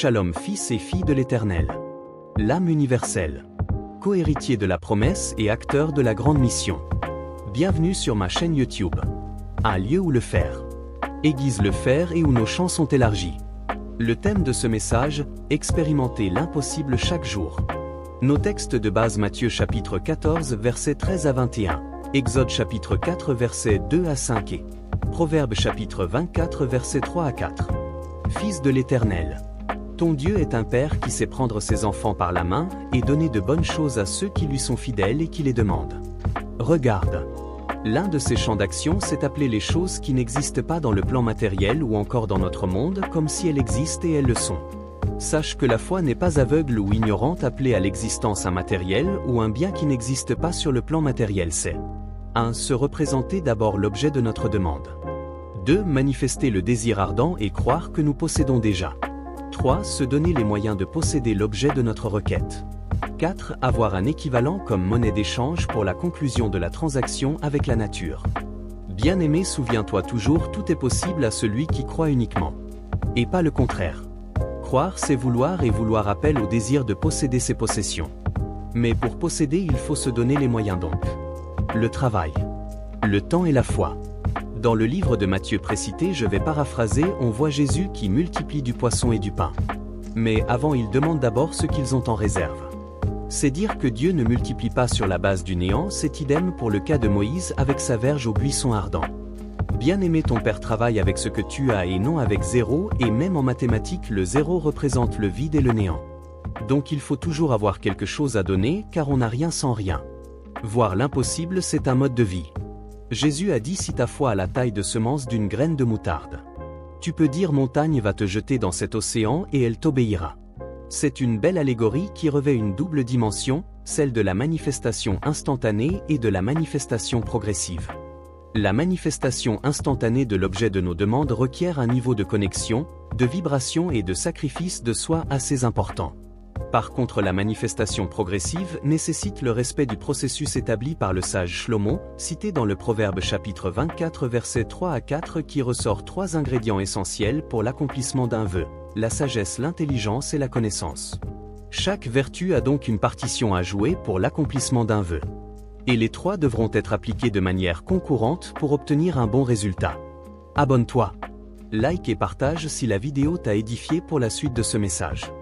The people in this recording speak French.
Shalom fils et filles de l'Éternel. L'âme universelle. Co-héritier de la promesse et acteur de la grande mission. Bienvenue sur ma chaîne YouTube. Un lieu où le faire aiguise le fer et où nos champs sont élargis. Le thème de ce message, expérimenter l'impossible chaque jour. Nos textes de base Matthieu chapitre 14 versets 13 à 21, Exode chapitre 4 versets 2 à 5 et Proverbes chapitre 24 versets 3 à 4. Fils de l'Éternel. Ton Dieu est un Père qui sait prendre ses enfants par la main et donner de bonnes choses à ceux qui lui sont fidèles et qui les demandent. Regarde. L'un de ces champs d'action s'est appelé les choses qui n'existent pas dans le plan matériel ou encore dans notre monde comme si elles existent et elles le sont. Sache que la foi n'est pas aveugle ou ignorante appelée à l'existence un matériel ou un bien qui n'existe pas sur le plan matériel c'est 1. Se représenter d'abord l'objet de notre demande. 2. Manifester le désir ardent et croire que nous possédons déjà. 3. Se donner les moyens de posséder l'objet de notre requête. 4. Avoir un équivalent comme monnaie d'échange pour la conclusion de la transaction avec la nature. Bien-aimé, souviens-toi toujours, tout est possible à celui qui croit uniquement. Et pas le contraire. Croire, c'est vouloir et vouloir appelle au désir de posséder ses possessions. Mais pour posséder, il faut se donner les moyens donc. Le travail, le temps et la foi. Dans le livre de Matthieu précité, je vais paraphraser, on voit Jésus qui multiplie du poisson et du pain. Mais avant, il demande d'abord ce qu'ils ont en réserve. C'est dire que Dieu ne multiplie pas sur la base du néant, c'est idem pour le cas de Moïse avec sa verge au buisson ardent. Bien-aimé, ton Père travaille avec ce que tu as et non avec zéro, et même en mathématiques, le zéro représente le vide et le néant. Donc il faut toujours avoir quelque chose à donner, car on n'a rien sans rien. Voir l'impossible, c'est un mode de vie. Jésus a dit si ta foi a la taille de semence d'une graine de moutarde. Tu peux dire montagne va te jeter dans cet océan et elle t'obéira. C'est une belle allégorie qui revêt une double dimension, celle de la manifestation instantanée et de la manifestation progressive. La manifestation instantanée de l'objet de nos demandes requiert un niveau de connexion, de vibration et de sacrifice de soi assez important. Par contre, la manifestation progressive nécessite le respect du processus établi par le sage Shlomo, cité dans le Proverbe chapitre 24 versets 3 à 4 qui ressort 3 ingrédients essentiels pour l'accomplissement d'un vœu, la sagesse, l'intelligence et la connaissance. Chaque vertu a donc une partition à jouer pour l'accomplissement d'un vœu. Et les 3 devront être appliqués de manière concurrente pour obtenir un bon résultat. Abonne-toi, like et partage si la vidéo t'a édifié pour la suite de ce message.